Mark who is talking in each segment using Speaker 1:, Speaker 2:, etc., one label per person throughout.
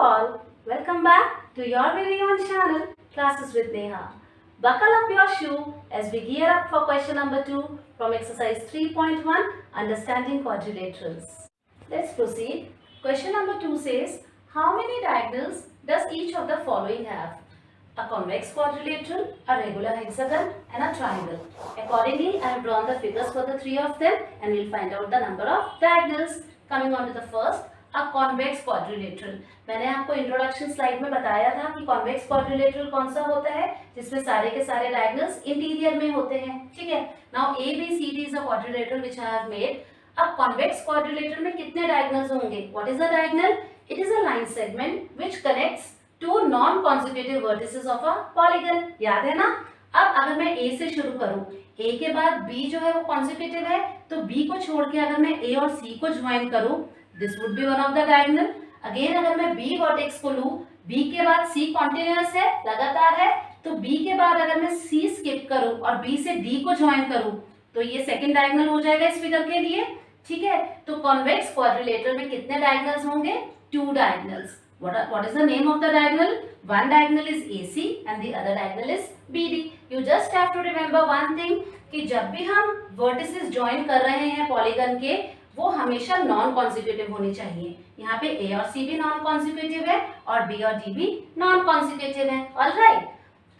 Speaker 1: all, welcome back to your very own channel, Classes with Neha. Buckle up your shoe as we gear up for question number 2 from exercise 3.1, Understanding Quadrilaterals. Let's proceed. Question number 2 says, how many diagonals does each of the following have? A convex quadrilateral, a regular hexagon and a triangle. Accordingly, I have drawn the figures for the three of them and we'll find out the number of diagonals. Coming on to the first, a convex quadrilateral. मैंने आपको introduction slide में बताया था कि convex quadrilateral कौन सा होता है जिसमें सारे के सारे डायगोनल्स इंटीरियर में होते हैं. ठीक है. Now A B C D is a quadrilateral which I have made. अब कॉन्वेक्स क्वाड्रिलेटरल में कितने डायगोनल्स होंगे? What is a diagonal? It is a line segment which connects to non consecutive vertices of a polygon. याद है ना? अब अगर मैं ए से शुरू करूं, ए के बाद बी जो है वो कॉन्सेक्यूटिव है, तो बी को छोड़ के अगर मैं ए और सी को ज्वाइन करूं, this would be one of the diagonal. Again अगर मैं बी वर्टेक्स को लूं, बी के बाद सी कॉन्टिन्यूअस है, लगातार है, तो बी के बाद अगर मैं सी स्किप करूं और बी से डी को ज्वाइन करूं, तो ये सेकंड डायगोनल हो जाएगा इस फिगर के लिए. ठीक है. तो कॉन्वेक्स क्वाड्रिलेटरल में कितने डायगोनल्स होंगे? 2 diagonals. What is the name of the diagonal? One diagonal is AC and the other diagonal is BD. You just have to remember one thing कि जब भी हम vertices join कर रहे हैं पॉलीगन के, वो हमेशा नॉन कॉन्सिक्यूटिव होनी चाहिए. यहाँ पे A और C भी नॉन कॉन्सिक्यूटिव है और B और D भी नॉन कॉन्सिक्यूटिव है. Alright.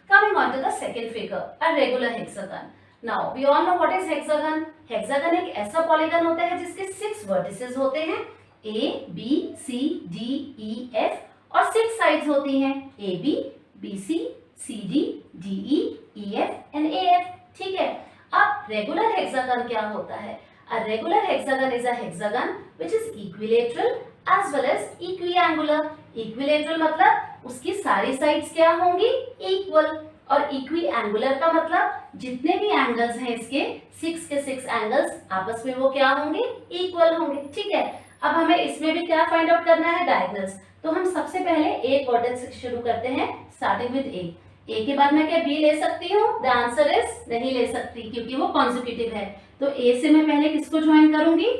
Speaker 1: Coming on to the second figure, a regular hexagon. Now we all know what is hexagon. Hexagon एक ऐसा पॉलीगन होता है जिसके 6 vertices होते हैं. A, B, C, D, E, F और 6 साइड्स होती हैं. A, B, B, C, C, D, D, E, E, F and A, F. ठीक है. अब रेगुलर हेक्सागन क्या होता है? A regular hexagon is a hexagon which is equilateral as well as equiangular. Equilateral मतलब उसकी सारी साइड्स क्या होंगी? इक्वल. और equiangular का मतलब जितने भी एंगल्स हैं इसके 6 के 6 एंगल्स आपस में वो क्या होंगे? इक्वल होंगे. ठीक है. अब हमें इसमें भी क्या फाइंड आउट करना है? डायगोनल्स. तो हम सबसे पहले एक वर्टेक्स से शुरू करते हैं, स्टार्टिंग विद ए. ए के बाद मैं क्या बी ले सकती हूँ? द आंसर इज नहीं ले सकती क्योंकि वो कॉन्सेक्यूटिव है. तो ए से मैं पहले किसको ज्वाइन करूंगी?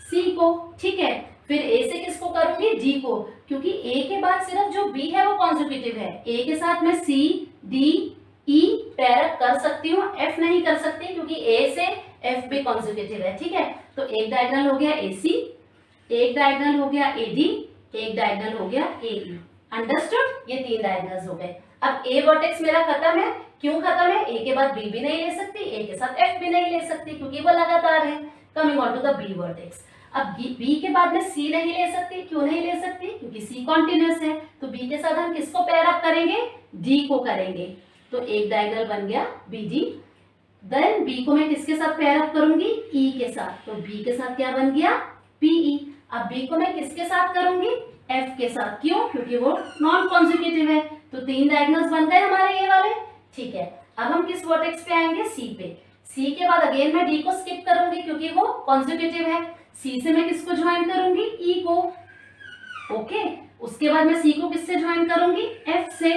Speaker 1: सी को. ठीक है. फिर ए से किसको करूंगी? डी को, क्योंकि ए के बाद सिर्फ जो बी है वो कॉन्सेक्यूटिव है. ए के साथ मैं सी, डी, ई पेयर अप कर सकती हूँ, एफ नहीं कर सकती क्योंकि ए से एफ भी कॉन्सेक्यूटिव है. ठीक है. तो एक डायगोनल हो गया ए सी, एक डायगोनल हो गया ए डी, एक डायगोनल हो गया ए ई. अंडरस्टूड? ये 3 डायगोनल्स हो गए. अब ए वर्टेक्स मेरा खत्म है. क्यों खत्म है? ए के बाद बी भी नहीं ले सकती, ए के साथ एफ भी नहीं ले सकती क्योंकि वो लगातार है. Coming on to the B vertex. अब बी के बाद में सी नहीं ले सकती. क्यों नहीं ले सकती? क्योंकि सी कॉन्टिन्यूअस है. तो बी के साथ हम किसको पेयर अप करेंगे? डी को करेंगे. तो एक डायगोनल बन गया बी डी. देन बी को मैं किसके साथ पेयर अप करूंगी? ई के साथ. तो बी के साथ क्या बन गया? पीई. अब बी को मैं किसके साथ करूंगी? एफ के साथ. क्यों? क्योंकि वो नॉन कॉन्सेक्यूटिव है. तो 3 डायगोनल्स बन गए हमारे ये वाले. ठीक है. अब हम किस वर्टेक्स पे आएंगे? सी पे. सी के बाद अगेन मैं डी को स्किप करूंगी क्योंकि वो कॉन्सेक्यूटिव है. सी से मैं किसको ज्वाइन करूंगी? ई को. ओके. उसके बाद मैं सी को किससे ज्वाइन करूंगी? एफ से.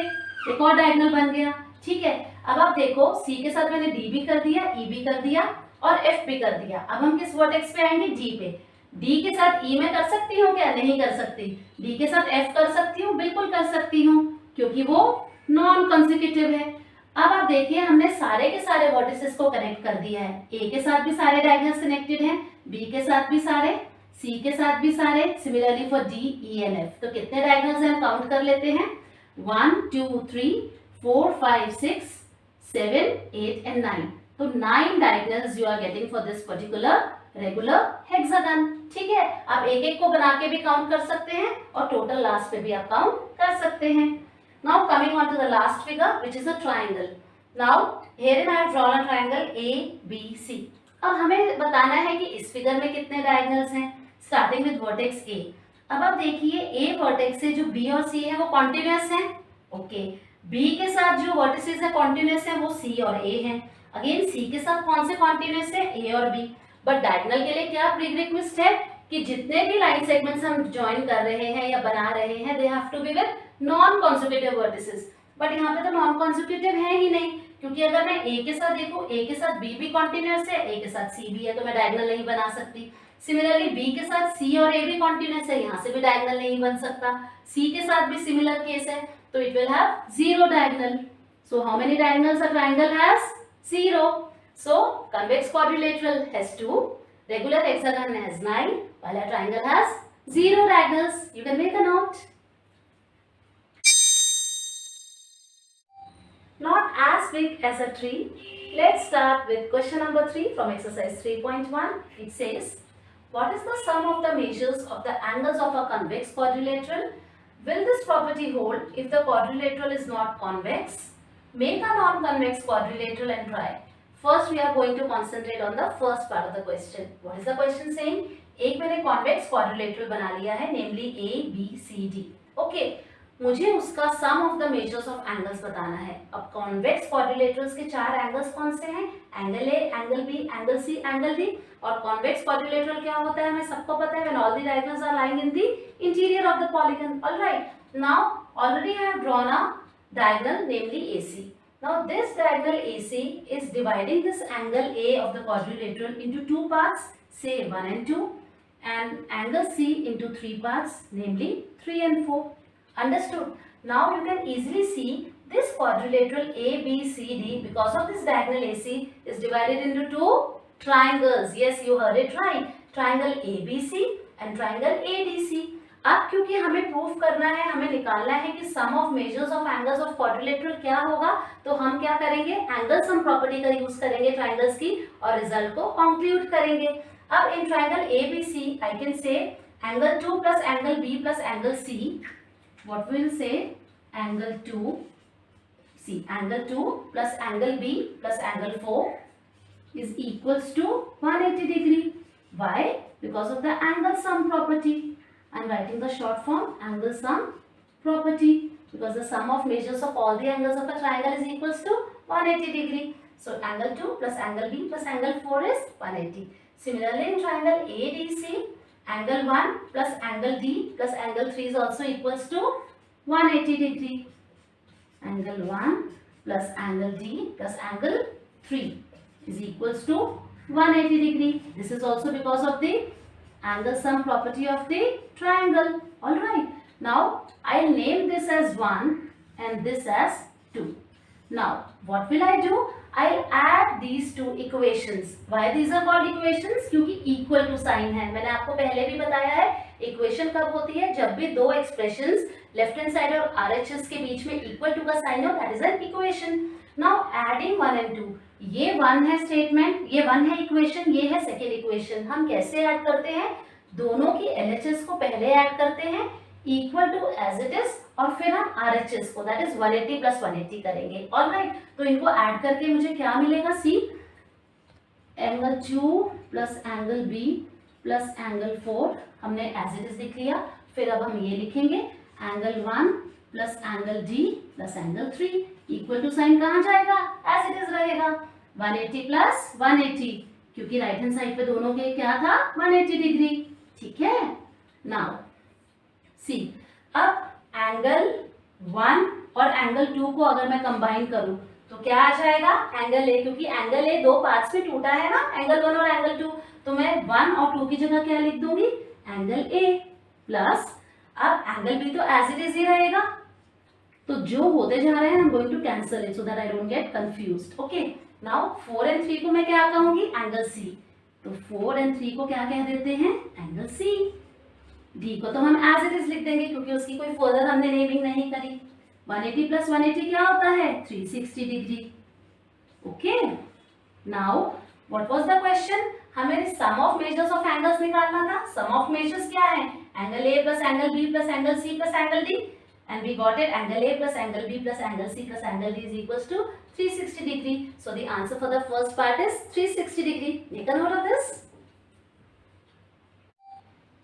Speaker 1: एक और डायगोनल बन गया. ठीक है. अब आप देखो, सी के साथ मैंने डी भी कर दिया, ई भी कर दिया और एफ भी कर दिया. अब हम किस वर्टेक्स पे आएंगे? डी पे. डी के साथ ई में कर सकती हूँ क्या? नहीं कर सकती. डी के साथ एफ कर सकती हूँ? बिल्कुल कर सकती हूँ क्योंकि वो नॉन कॉन्सेक्यूटिव है. अब आप देखिए, हमने सारे के सारे वर्टिसेस को कनेक्ट कर दिया है. ए के साथ भी सारे डायगोनल्स कनेक्टेड हैं, बी के साथ भी सारे, सी के साथ भी सारे, similarly for D, E and F. तो कितने डायगोनल्स हैं? काउंट कर लेते हैं. 1 2 3 4 5 6 7 8 and 9. तो 9 diagonals you are getting for this particular regular hexagon. ठीक है. आप एक एक को बना के भी काउंट कर सकते हैं और टोटल लास्ट पे भी आप काउंट कर सकते हैं. Now coming on to the last figure which is a triangle. Now herein I have drawn a triangle A B C. अब हमें बताना है कि इस फिगर में कितने डायगोनल्स हैं. Starting with vertex A. अब आप देखिए, A वर्टेक्स से जो B और C है वो कॉन्टिन्यूअस है. ओके. B के साथ जो वर्टिसेस है कॉन्टिन्यूअस है वो C और A हैं. अगेन C के साथ कौन से कॉन्टिन्यूअस है? A और B. बट डायगोनल के लिए क्या प्रीरिक्विजिट है कि जितने भी लाइन सेगमेंट्स हम ज्वाइन कर रहे हैं या बना रहे हैं, they have to be with non consecutive vertices. But यहाँ पे तो नॉन कॉन्सेक्यूटिव है ही नहीं, क्योंकि अगर मैं ए के साथ देखूं, ए के साथ बी भी कॉन्टिन्यूअस है, ए के साथ सी भी है, तो मैं डायगोनल नहीं बना सकती. सिमिलरली बी के साथ सी और ए भी कॉन्टिन्यूस है, यहाँ से भी डायगोनल नहीं बन सकता। सी के साथ भी सिमिलर केस है, तो it will have 0 diagonal. So how many diagonals a triangle has? 0. So convex quadrilateral has 2, regular hexagon has 9, while a triangle has 0 diagonals. You can make a note. Not as big as a tree. Let's start with question number 3 from exercise 3.1. It says, what is the sum of the measures of the angles of a convex quadrilateral? Will this property hold if the quadrilateral is not convex? Make a non-convex quadrilateral and try. First, we are going to concentrate on the first part of the question. What is the question saying? एक मैंने convex quadrilateral बना लिया है, namely A, B, C, D. Okay, मुझे उसका sum of the measures of angles बताना है. अब convex quadrilaterals के 4 angles कौन से हैं? Angle A, angle B, angle C, angle D. और convex quadrilateral क्या होता है हमें सबको पता है, when all the diagonals are lying in the interior of the polygon. All right. Now already I have drawn a diagonal, namely AC. Now this diagonal AC is dividing this angle A of the quadrilateral into 2 parts, say 1 and 2, and angle C into 3 parts, namely 3 and 4. Understood? Now you can easily see this quadrilateral ABCD, because of this diagonal AC, is divided into 2 triangles. Yes, you heard it right. Triangle ABC and triangle ADC. अब क्योंकि हमें proof करना है, हमें निकालना है कि sum of measures of angles of quadrilateral क्या होगा, तो हम क्या करेंगे, एंगल सम प्रॉपर्टी का यूज करेंगे ट्रायंगल्स की और रिजल्ट को कंक्लूड करेंगे. अब in triangle ABC I can say angle 2 plus angle B plus angle C. What will say angle 2 plus angle B plus angle 4 is equals to 180 degree. Why? Because of the angle sum property. I am writing the short form angle sum property, because the sum of measures of all the angles of a triangle is equals to 180 degree. So angle 2 plus angle B plus angle 4 is 180. Similarly in triangle ADC, angle 1 plus angle D plus angle 3 is also equals to 180 degree. Angle 1 plus angle D plus angle 3 is equals to 180 degree. This is also because of the angle sum property of the triangle. All right. Now I'll name this as 1 and this as 2. Now what will I do? I'll add these two equations. Why these are called equations? क्योंकि equal to sign है. मैंने आपको पहले भी बताया है equation कब होती है, जब भी दो expressions left hand side और RHS के बीच में equal to का sign हो, that is an equation. Now adding 1 and 2. ये 1 है स्टेटमेंट, ये 1 है इक्वेशन, ये है सेकेंड इक्वेशन. हम कैसे ऐड करते हैं, दोनों की LHS को पहले ऐड करते हैं equal to as it is, और फिर हम RHS को दैट इज 180 प्लस 180 करेंगे. ऑलराइट, तो इनको ऐड करके मुझे क्या मिलेगा, C angle 2 plus angle B plus angle 4 हमने एज इट इज लिख लिया. फिर अब हम ये लिखेंगे angle 1 plus angle D plus angle 3 equal to sign कहाँ जाएगा, एज इट इज रहेगा 180 प्लस 180, क्योंकि राइट हैंड साइड पे दोनों के क्या था 180 डिग्री. ठीक है. नाउ सी, अब एंगल 1 और एंगल 2 को अगर मैं कंबाइन करूं तो क्या आ जाएगा, एंगल A, क्योंकि एंगल A दो पार्ट्स में टूटा है ना, एंगल 1 और एंगल 2, तो मैं 1 और 2 की जगह क्या लिख दूंगी, एंगल A प्लस, अब एंगल B तो एज इट इज ही रहेगा, तो जो होते जा रहे हैं I am going to cancel it so that I don't get confused. Okay. Now 4 and 3 को मैं क्या कहूंगी, एंगल C, तो 4 and 3 को क्या कह देते हैं, एंगल C. D को तो हम एज इट इज लिख देंगे क्योंकि उसकी कोई फर्दर हमने नेमिंग नहीं करी. 180 प्लस 180 क्या होता है, 360 degree. Okay. Now what was the question, हमें सम ऑफ मेजर्स ऑफ एंगल्स निकालना था. सम ऑफ मेजर्स क्या है, angle A plus angle B plus angle C plus angle D, and we got it angle A plus angle B plus angle C plus angle D is equals to 360 degree. So the answer for the first part is 360 degree. Make a note of this.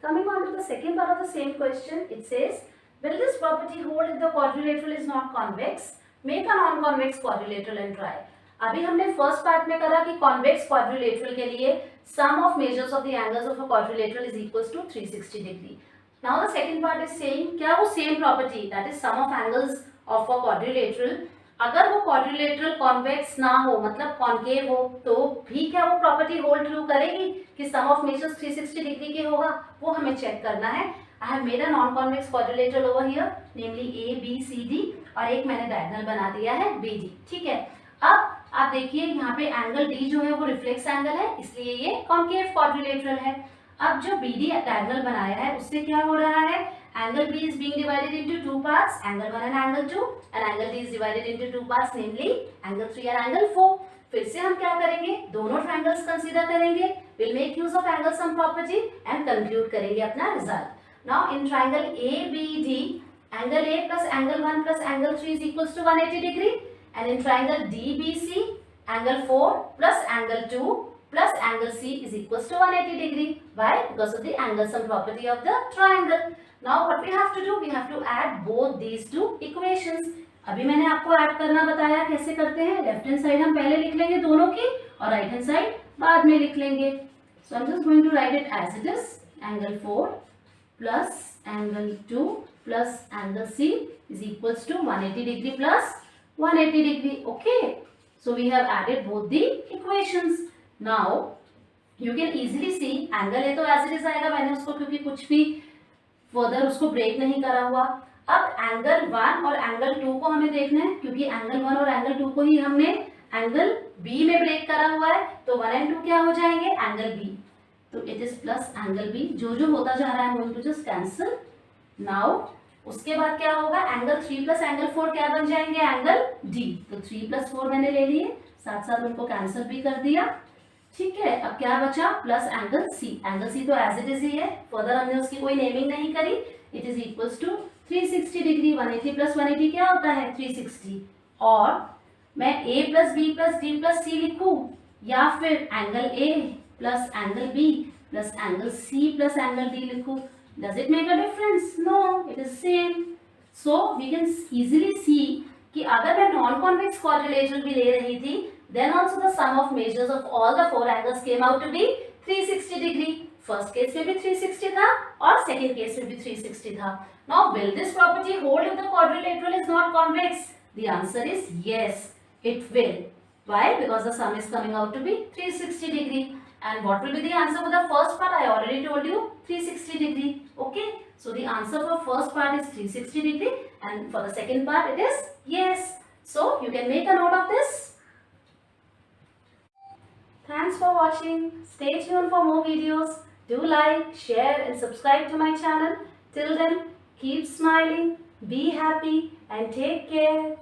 Speaker 1: Coming on to the second part of the same question, it says, will this property hold if the quadrilateral is not convex? Make a non-convex quadrilateral and try. अभी हमने first part में करा कि convex quadrilateral के लिए sum of measures of the angles of a quadrilateral is equals to 360 degree. Now the second part is saying क्या वो same property, that is sum of angles of a quadrilateral अगर वो quadrilateral convex ना हो, मतलब concave हो, तो भी क्या वो प्रॉपर्टी होल्ड ट्रू करेगी कि सम ऑफ मेजर्स 360 डिग्री के होगा? वो हमें चेक करना है। आई have made a non convex quadrilateral over here, namely ABCD, और एक मैंने डायगोनल बना दिया है BD। ठीक है, अब आप देखिए यहाँ पे एंगल D जो है वो रिफ्लेक्स एंगल है, इसलिए ये कॉन्केव क्वाड्रिलेटरल है। अब जो BD डायगोनल बनाया है उससे क्या हो रहा है? Angle B is being divided into two parts, angle 1 and angle 2, and angle D is divided into two parts, namely angle 3 and angle 4. फिर से हम क्या करेंगे? दोनों ट्रायंगल्स कंसीडर करेंगे, we'll make use of angle sum property and conclude करेंगे अपना result. Now in triangle ABD, angle A plus angle 1 plus angle 3 is equals to 180 degree, and in triangle DBC, angle 4 plus angle 2 plus angle C is equals to 180 degree. Why? Because of the angle sum property of the triangle. Now what we have to do? We have to add both these two equations. अभी मैंने आपको add करना बताया कैसे करते हैं। Left hand side हम पहले लिख लेंगे दोनों की, और राइट हैंड साइड बाद में लिख लेंगे। So I am just going to write it as it is. Angle 4 plus angle 2 plus angle C is equals to 180 degree plus 180 degree. Okay, so we have added both the equations. Now you can easily see angle A तो as it is आएगा, मैंने उसको क्योंकि कुछ भी further उसको break नहीं करा हुआ। अब एंगल 1 और एंगल 2 को हमें देखना है, क्योंकि एंगल 1 और एंगल 2 को ही हमने एंगल B में ब्रेक करा हुआ है, तो 1 and 2 क्या हो जाएंगे? एंगल B, तो it is plus angle B। जो जो होता जा रहा है going to just cancel. Now उसके बाद क्या होगा? एंगल 3 प्लस एंगल 4 क्या बन जाएंगे? Angle D। तो 3 प्लस 4 मैंने ले लिए, साथ साथ उनको कैंसिल भी कर दिया। ठीक है, अब क्या बचा? Plus angle C। Angle C तो एज इट इज ही है, फर्दर हमने उसकी कोई नेमिंग नहीं करी। It is equals to 360 degree. 180 plus 180 क्या होता है? 360। और मैं A plus B plus D plus C लिखूं, या फिर angle A plus angle B plus angle C plus angle D लिखूं? Does it make a difference? No, it is same. So we can easily सी कि अगर मैं non convex quadrilateral भी ले रही थी, then also the sum of measures of all the four angles came out to be 360 degree. First case में भी 360 था और second case में भी 360 था. Now will this property hold if the quadrilateral is not convex? The answer is yes, it will. Why? Because the sum is coming out to be 360 degree. And what will be the answer for the first part? I already told you 360 degree. Okay. So the answer for first part is 360 degree, and for the second part it is yes. So you can make a note of this. Thanks for watching. Stay tuned for more videos. Do like, share and subscribe to my channel. Till then, keep smiling, be happy and take care.